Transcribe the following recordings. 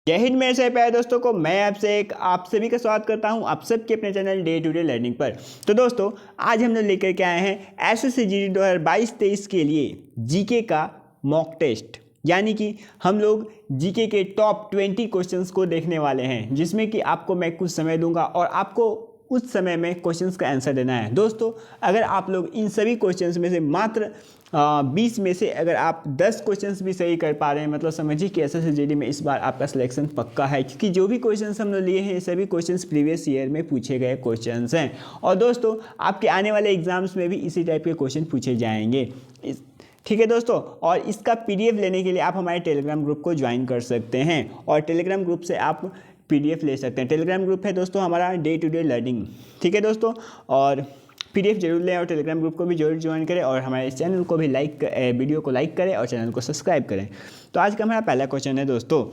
जय हिंद मेरे से प्यारे दोस्तों को मैं आप सभी का स्वागत करता हूं आप सबके अपने channel day to day learning पर। तो दोस्तों आज हम लोग लेकर के आए हैं एसएससी जीडी 2022-23 के लिए जीके का मॉक टेस्ट, यानी कि हम लोग जीके के टॉप 20 क्वेश्चंस को देखने वाले हैं, जिसमें कि आपको मैं कुछ समय दूंगा और आपको उस समय में क्वेश्चंस का आंसर देना है। दोस्तों अगर आप लोग इन सभी क्वेश्चंस में से मात्र 20 में से अगर आप 10 क्वेश्चंस भी सही कर पा रहे हैं, मतलब समझिए कि एसएससी जीडी में इस बार आपका सिलेक्शन पक्का है, क्योंकि जो भी क्वेश्चंस हम लोग लिए हैं ये सभी क्वेश्चंस प्रीवियस ईयर में पूछे गए क्वेश्चंस हैं। और दोस्तों आपके आने वाले एग्जाम्स में भी इसी टाइप के क्वेश्चन पूछे जाएंगे। ठीक है दोस्तों, और इसका पीडीएफ लेने के लिए आप हमारे टेलीग्राम ग्रुप को ज्वाइन कर सकते हैं और टेलीग्राम ग्रुप से आप पीडीएफ ले सकते हैं। टेलीग्राम ग्रुप है दोस्तों हमारा डे टू डे लर्निंग। ठीक है दोस्तों, और पीडीएफ जरूर लें और टेलीग्राम ग्रुप को भी जरूर ज्वाइन करें और हमारे चैनल को भी वीडियो को लाइक करें और चैनल को सब्सक्राइब करें। तो आज का हमारा पहला क्वेश्चन है दोस्तों,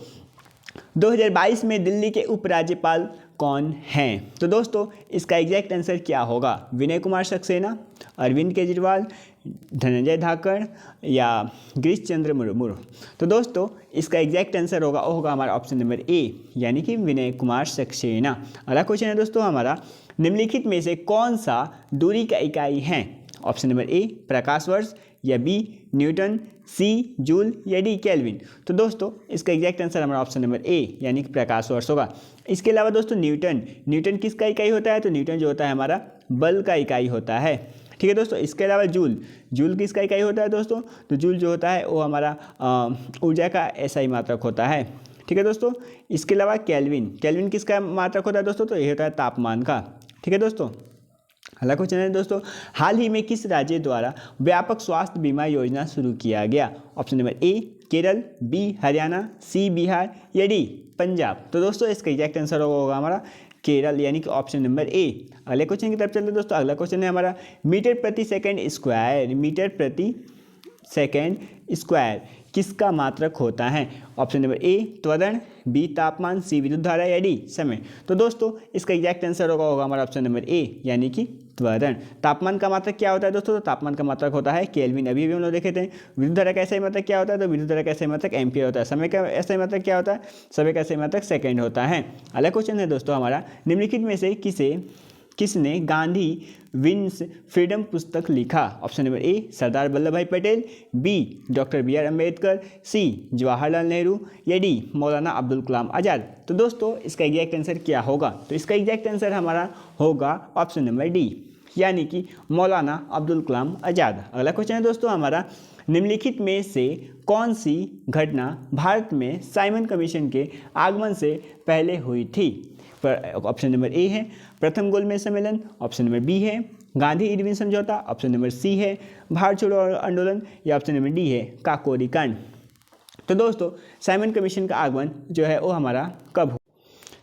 2022 में दिल्ली के उपराज्यपाल कौन हैं? तो दोस्तों इसका एग्जैक्ट आंसर क्या होगा? विनय कुमार सक्सेना, अरविंद केजरीवाल, धनंजय धाकड़ या गिरीश चंद्र मुर्मू? तो दोस्तों इसका एग्जैक्ट आंसर होगा हमारा ऑप्शन नंबर ए, यानी कि विनय कुमार सक्सेना। अगला क्वेश्चन है दोस्तों हमारा, निम्नलिखित में से कौन सा दूरी का इकाई है? ऑप्शन नंबर ए प्रकाश वर्ष, या बी न्यूटन, सी जूल, या डी केल्विन? तो दोस्तों इसका एग्जैक्ट आंसर हमारा ऑप्शन नंबर ए, यानी कि प्रकाश वर्ष होगा। इसके अलावा दोस्तों न्यूटन किसका इकाई होता है? तो न्यूटन जो होता है हमारा बल का इकाई होता है। ठीक है दोस्तों, इसके अलावा जूल किसका इकाई होता है दोस्तों? तो जूल जो होता है वो हमारा ऊर्जा का ऐसा ही मात्रक होता है। ठीक है दोस्तों, इसके अलावा केल्विन किसका मात्रक होता है दोस्तों? तो ये होता है तापमान का। ठीक है दोस्तों, अगला क्वेश्चन है दोस्तों, हाल ही में किस राज्य द्वारा व्यापक स्वास्थ्य बीमा योजना शुरू किया गया? Option number A Kerala, B Haryana, C Bihar, या डी पंजाब? तो दोस्तों इसका एग्जैक्ट आंसर होगा हमारा केरल, यानी कि ऑप्शन नंबर ए। अगले क्वेश्चन की तरफ चलते हैं दोस्तों। अगला क्वेश्चन है हमारा मीटर प्रति सेकेंड स्क्वायर किसका मात्रक होता है? ऑप्शन नंबर ए त्वरण, बी तापमान, सी विद्युत धारा, या डी समय? तो दोस्तों इसका एग्जैक्ट आंसर होगा हमारा ऑप्शन नंबर ए, यानी कि त्वरण। तापमान का मात्रक क्या होता है दोस्तों? तो तापमान का मात्रक होता है केल्विन। अभी हम लोग देखे थे। विद्युत धारा का ऐसा मात्रक क्या होता है? तो विद्युत धारा का ऐसा मात्रक एम्पियर होता है। समय का ऐसा मात्रक क्या होता है? समय का ऐसा मात्रक सेकेंड होता है। अगला क्वेश्चन है दोस्तों हमारा, निम्नलिखित में से किसने गांधी विंस फ्रीडम पुस्तक लिखा? Option number A Sardar Vallabh Bhai Patel, B doctor B R Ambedkar, C Jawaharlal Nehru, या डी मौलाना अब्दुल कलाम आज़ाद? तो दोस्तों इसका एग्जैक्ट आंसर क्या होगा? तो इसका एग्जैक्ट आंसर हमारा होगा ऑप्शन नंबर डी, यानी कि मौलाना अब्दुल कलाम आज़ाद। अगला क्वेश्चन है दोस्तों हमारा, निम्नलिखित में से कौन सी घटना भारत में साइमन कमीशन के आगमन से पहले हुई थी? ऑप्शन नंबर ए है प्रथम गोलमेज सम्मेलन, ऑप्शन नंबर बी है गांधी इरविन समझौता, ऑप्शन नंबर सी है भारत छोड़ो आंदोलन, या ऑप्शन नंबर डी है काकोरी कांड? तो दोस्तों साइमन कमीशन का आगमन जो है वो हमारा कब?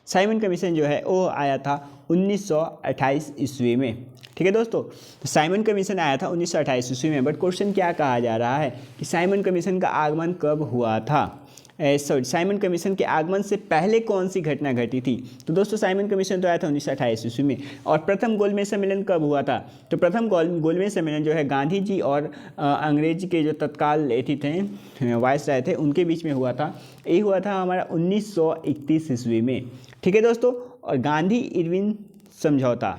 साइमन कमीशन जो है वो आया था 1928 ईस्वी में। ठीक है दोस्तों, तो साइमन कमीशन आया था 1928 ईस्वी में। बट क्वेश्चन क्या कहा जा रहा है कि साइमन कमीशन का आगमन कब हुआ था? साइमन कमीशन के आगमन से पहले कौन सी घटना घटी थी? तो दोस्तों साइमन कमीशन तो आया था 1928 ईस्वी में। और प्रथम गोलमेज सम्मेलन कब हुआ था? तो प्रथम गोलमेज सम्मेलन जो है गांधी जी और अंग्रेज के जो तत्काल एथी थे वाइस राय थे उनके बीच में हुआ था। ये हुआ था हमारा 1931 ईस्वी में। ठीक है दोस्तों, और गांधी इरविन समझौता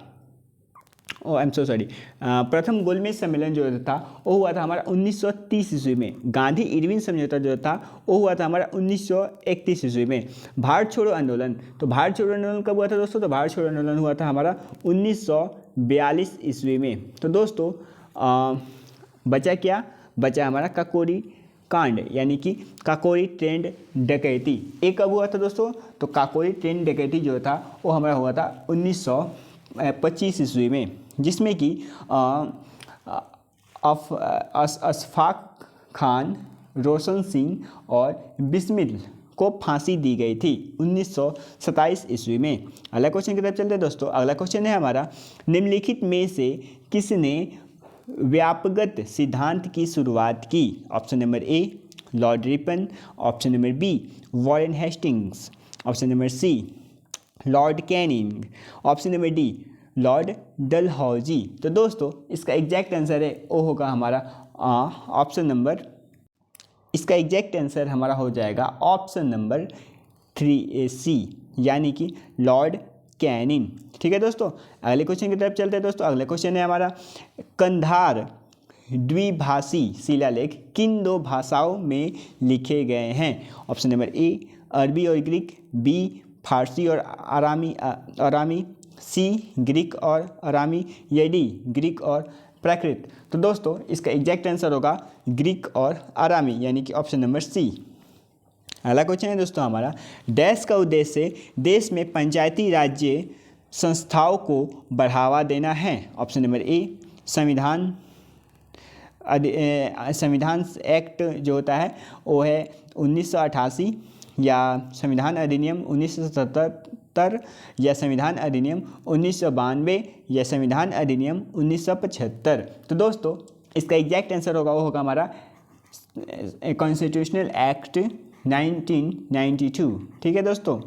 प्रथम गोलमेज सम्मेलन जो था वो हुआ था हमारा 1930 ईस्वी में। गांधी इरविन समझौता जो था वो हुआ था हमारा 1931 ईस्वी में। भारत छोड़ो आंदोलन, तो भारत छोड़ो आंदोलन कब हुआ था दोस्तों? तो भारत छोड़ो आंदोलन हुआ था हमारा 1942 ईस्वी में। तो दोस्तों बचा हमारा काकोरी कांड, यानी कि काकोरी ट्रेन डकैती। ये कब हुआ था दोस्तों? तो काकोरी ट्रेन डकैती जो था वो हमारा हुआ था 1925 ईस्वी में, जिसमें कि अशफाक खान, रोशन सिंह और बिस्मिल को फांसी दी गई थी 1927 ईस्वी में। अगला क्वेश्चन की तरफ चलते हैं दोस्तों। अगला क्वेश्चन है हमारा, निम्नलिखित में से किसने व्यापकगत सिद्धांत की शुरुआत की? Option number A Lord Ripon, option number B Warren Hastings, option number C Lord Canning, option number D Lord Dalhousie? तो दोस्तों इसका एग्जैक्ट आंसर है वो होगा हमारा ऑप्शन नंबर, इसका एग्जैक्ट आंसर हमारा हो जाएगा ऑप्शन नंबर सी यानी कि लॉर्ड कैनिंग। ठीक है दोस्तों, अगले क्वेश्चन की तरफ चलते हैं दोस्तों। अगला क्वेश्चन है हमारा, कंधार द्विभाषी शिलालेख किन दो भाषाओं में लिखे गए हैं? ऑप्शन नंबर ए अरबी और ग्रीक, बी फारसी और अरामी, सी ग्रीक और अरामी, या डी ग्रीक और प्राकृत। तो दोस्तों इसका एग्जैक्ट आंसर होगा ग्रीक और अरामी यानी कि ऑप्शन नंबर सी। अगला क्वेश्चन है दोस्तों हमारा, डैश का उद्देश्य देश में पंचायती राज्य संस्थाओं को बढ़ावा देना है? ऑप्शन नंबर ए संविधान एक्ट जो होता है वो है 1988, या संविधान अधिनियम 1977, या संविधान अधिनियम 1992, या संविधान अधिनियम 1975। तो दोस्तों इसका एग्जैक्ट आंसर होगा वो होगा हमारा कॉन्स्टिट्यूशनल एक्ट 1992। ठीक है दोस्तों,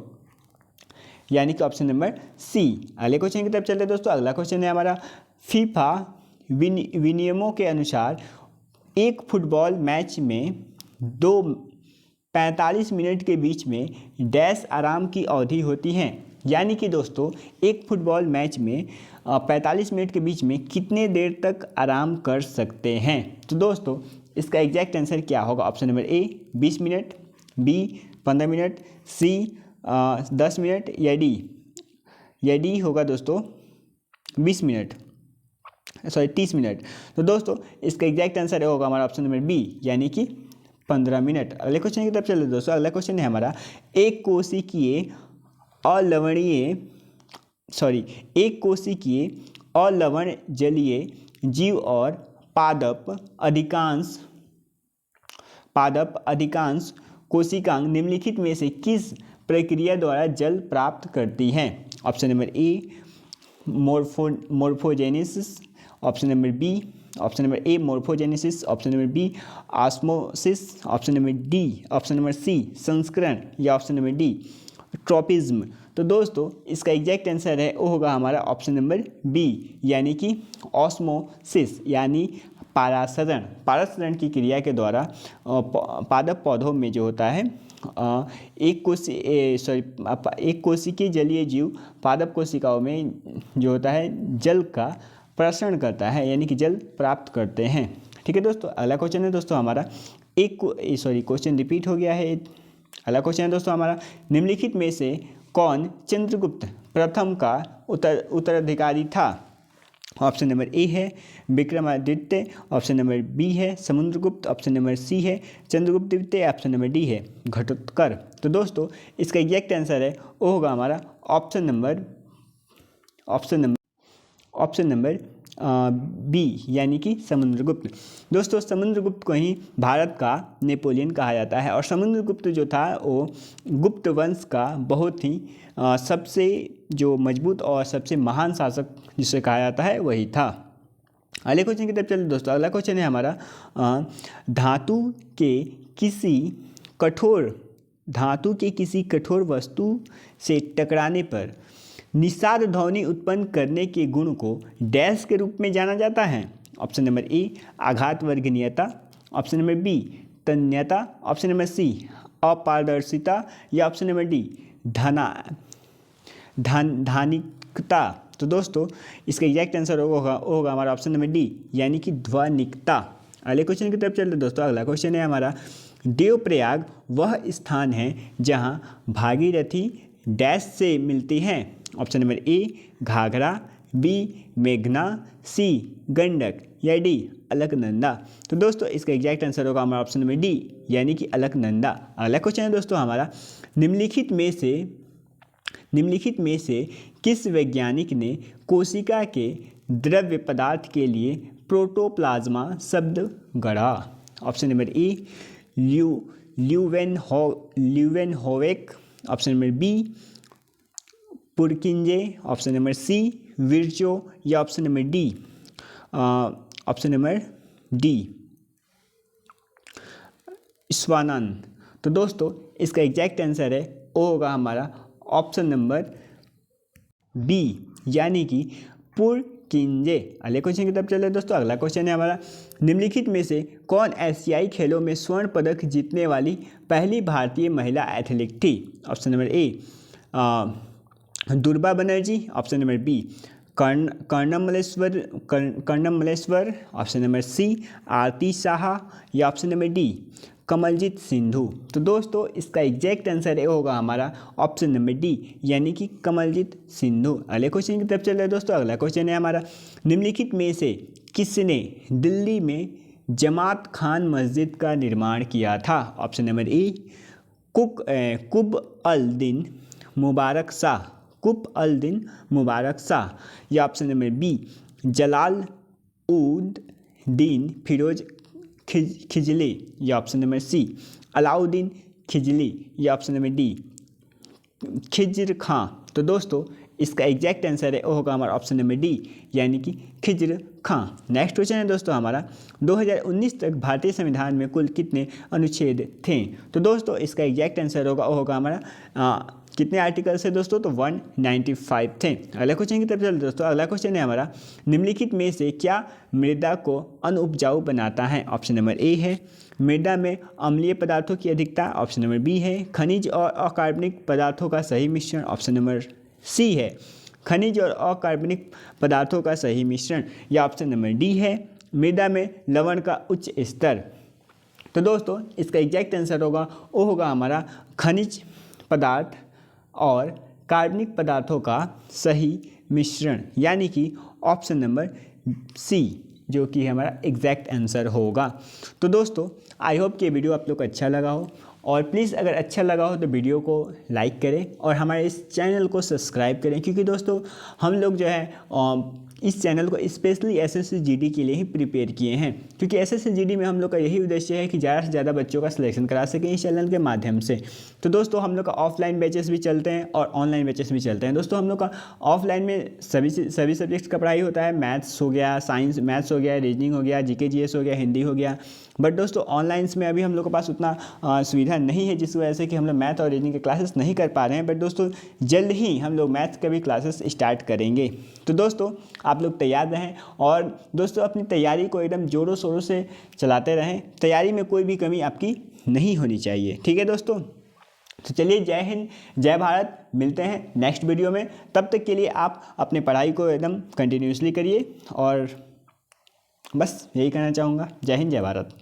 यानी कि ऑप्शन नंबर सी। अगले क्वेश्चन की तरफ चलते हैं दोस्तों। अगला क्वेश्चन है हमारा, फीफा विनियमों के अनुसार एक फुटबॉल मैच में 45 मिनट के बीच में डैश आराम की अवधि होती है? यानी कि दोस्तों एक फुटबॉल मैच में 45 मिनट के बीच में कितने देर तक आराम कर सकते हैं? तो दोस्तों इसका एग्जैक्ट आंसर क्या होगा? Option number A 20 minute, B 15 minute, C 10 minute, या डी होगा दोस्तों 20 मिनट, सॉरी 30 मिनट। तो दोस्तों इसका एग्जैक्ट आंसर होगा हमारा ऑप्शन नंबर बी यानी कि 15 मिनट। अगले क्वेश्चन की तरफ चलते हैं दोस्तों। अगला क्वेश्चन है हमारा, एक कोशिकीय अलवण जलीय जीव और पादप अधिकांश कोशिकांग निम्नलिखित में से किस प्रक्रिया द्वारा जल प्राप्त करती हैं? Option number A morphogenesis, option number A morphogenesis, option number B osmosis, option number C संस्करण, या ऑप्शन नंबर डी ट्रॉपिज्म। तो दोस्तों इसका एग्जैक्ट आंसर है वो होगा हमारा ऑप्शन नंबर बी यानी कि ऑस्मोसिस यानी पारासरण की क्रिया के द्वारा पादप पौधों में जो होता है एक कोशिकीय जलीय जीव पादप कोशिकाओं में जो होता है जल का प्रसरण करता है यानी कि जल प्राप्त करते हैं। ठीक है दोस्तों, अगला क्वेश्चन है दोस्तों हमारा, क्वेश्चन रिपीट हो गया है। अगला क्वेश्चन है दोस्तों हमारा, निम्नलिखित में से कौन चंद्रगुप्त प्रथम का उत्तराधिकारी था? ऑप्शन नंबर ए है विक्रमादित्य, ऑप्शन नंबर बी है समुद्रगुप्त, ऑप्शन नंबर सी है चंद्रगुप्त द्वितीय, ऑप्शन नंबर डी है घटोत्कच। तो दोस्तों इसका एग्जैक्ट आंसर है वो होगा हमारा ऑप्शन नंबर बी यानी कि समुद्रगुप्त। दोस्तों समुद्रगुप्त को ही भारत का नेपोलियन कहा जाता है, और समुद्रगुप्त जो था वो गुप्त वंश का बहुत ही सबसे जो मजबूत और सबसे महान शासक जिसे कहा जाता है वही था। अगले क्वेश्चन की तरफ चलिए दोस्तों। अगला क्वेश्चन है हमारा, धातु के किसी कठोर वस्तु से टकराने पर निषाद ध्वनि उत्पन्न करने के गुण को डैश के रूप में जाना जाता है? ऑप्शन नंबर ए आघात वर्गनीयता, ऑप्शन नंबर बी तन्यता, ऑप्शन नंबर सी अपारदर्शिता, या ऑप्शन नंबर डी धानिकता। तो दोस्तों इसका एग्जैक्ट आंसर होगा हमारा ऑप्शन नंबर डी यानी कि ध्वनिकता। अगले क्वेश्चन की तरफ चलते दोस्तों। अगला क्वेश्चन है हमारा, देवप्रयाग वह स्थान है जहाँ भागीरथी डैश से मिलती हैं? Option number A Ghaghara, B मेघना, सी गंडक, या डी अलकनंदा। तो दोस्तों इसका एग्जैक्ट आंसर होगा हमारा ऑप्शन नंबर डी यानी कि अलकनंदा। अगला क्वेश्चन है दोस्तों हमारा, निम्नलिखित में से किस वैज्ञानिक ने कोशिका के द्रव्य पदार्थ के लिए प्रोटोप्लाज्मा शब्द गढ़ा? Option number A Leeuwenhoek, option number B Purkinje, option number C Virchow, या ऑप्शन नंबर डी स्वानंद। तो दोस्तों इसका एग्जैक्ट आंसर है वो होगा हमारा ऑप्शन नंबर बी यानी कि किंजे। अगले क्वेश्चन की तरफ चले दोस्तों। अगला क्वेश्चन है हमारा, निम्नलिखित में से कौन एशियाई खेलों में स्वर्ण पदक जीतने वाली पहली भारतीय महिला एथलीट थी? Option number A Durga Banerjee, option number B Karnam Malleswar, option number C Arti Saha, या option number D Kamaljeet Sindhu. तो दोस्तों इसका एग्जैक्ट आंसर ये होगा हमारा ऑप्शन नंबर डी, यानी कि कमलजीत सिंधु। अगले क्वेश्चन की तरफ चल रहे हैं दोस्तों। अगला क्वेश्चन है हमारा, निम्नलिखित में से किसने दिल्ली में जमात खान मस्जिद का निर्माण किया था? ऑप्शन नंबर ए कुब अल दिन मुबारक शाह, कुब अल दिन मुबारक शाह, या ऑप्शन नंबर बी जलाल उद दीन फिरोज खिजली, या ऑप्शन नंबर सी अलाउद्दीन खिजली, या ऑप्शन नंबर डी खिज्र खां। तो दोस्तों इसका एग्जैक्ट आंसर है वो होगा हमारा ऑप्शन नंबर डी, यानी कि खिज्र खां। नेक्स्ट क्वेश्चन है दोस्तों हमारा, 2019 तक भारतीय संविधान में कुल कितने अनुच्छेद थे? तो दोस्तों इसका एग्जैक्ट आंसर होगा वो होगा हमारा कितने आर्टिकल्स है दोस्तों? तो 195 थे। अगला क्वेश्चन की तरफ चलते दोस्तों। अगला क्वेश्चन है हमारा, निम्नलिखित में से क्या मृदा को अनउपजाऊ बनाता है? ऑप्शन नंबर ए है मृदा में अम्लीय पदार्थों की अधिकता, ऑप्शन नंबर बी है खनिज और अकार्बनिक पदार्थों का सही मिश्रण, ऑप्शन नंबर सी है खनिज और अकार्बनिक पदार्थों का सही मिश्रण, या ऑप्शन नंबर डी है मृदा में लवण का उच्च स्तर। तो दोस्तों इसका एग्जैक्ट आंसर होगा वो होगा हमारा खनिज पदार्थ और कार्बनिक पदार्थों का सही मिश्रण, यानी कि ऑप्शन नंबर सी जो कि हमारा एग्जैक्ट आंसर होगा। तो दोस्तों आई होप कि ये वीडियो आप लोग को अच्छा लगा हो, और प्लीज़ अगर अच्छा लगा हो तो वीडियो को लाइक करें और हमारे इस चैनल को सब्सक्राइब करें, क्योंकि दोस्तों हम लोग जो है इस चैनल को स्पेशली एसएससी जीडी के लिए ही प्रिपेयर किए हैं, क्योंकि एसएससी जीडी में हम लोग का यही उद्देश्य है कि ज़्यादा से ज़्यादा बच्चों का सिलेक्शन करा सकें इस चैनल के माध्यम से। तो दोस्तों हम लोग का ऑफलाइन बैचेस भी चलते हैं और ऑनलाइन बैचेस भी चलते हैं। दोस्तों हम लोग का ऑफलाइन में सभी सब्जेक्ट्स का पढ़ाई होता है, मैथ्स हो गया, साइंस मैथ्स हो गया, रीजनिंग हो गया, जीके जीएस हो गया, हिंदी हो गया। बट दोस्तों ऑनलाइंस में अभी हम लोग के पास उतना सुविधा नहीं है, जिस वजह से कि हम लोग मैथ और रीजनिंग के क्लासेस नहीं कर पा रहे हैं। बट दोस्तों जल्द ही हम लोग मैथ्स के भी क्लासेस स्टार्ट करेंगे। तो दोस्तों आप लोग तैयार रहें, और दोस्तों अपनी तैयारी को एकदम ज़ोरों शोरों से चलाते रहें। तैयारी में कोई भी कमी आपकी नहीं होनी चाहिए, ठीक है दोस्तों। तो चलिए जय हिंद जय भारत, मिलते हैं नेक्स्ट वीडियो में। तब तक के लिए आप अपने पढ़ाई को एकदम कंटिन्यूसली करिए, और बस यही कहना चाहूँगा। जय हिंद जय भारत।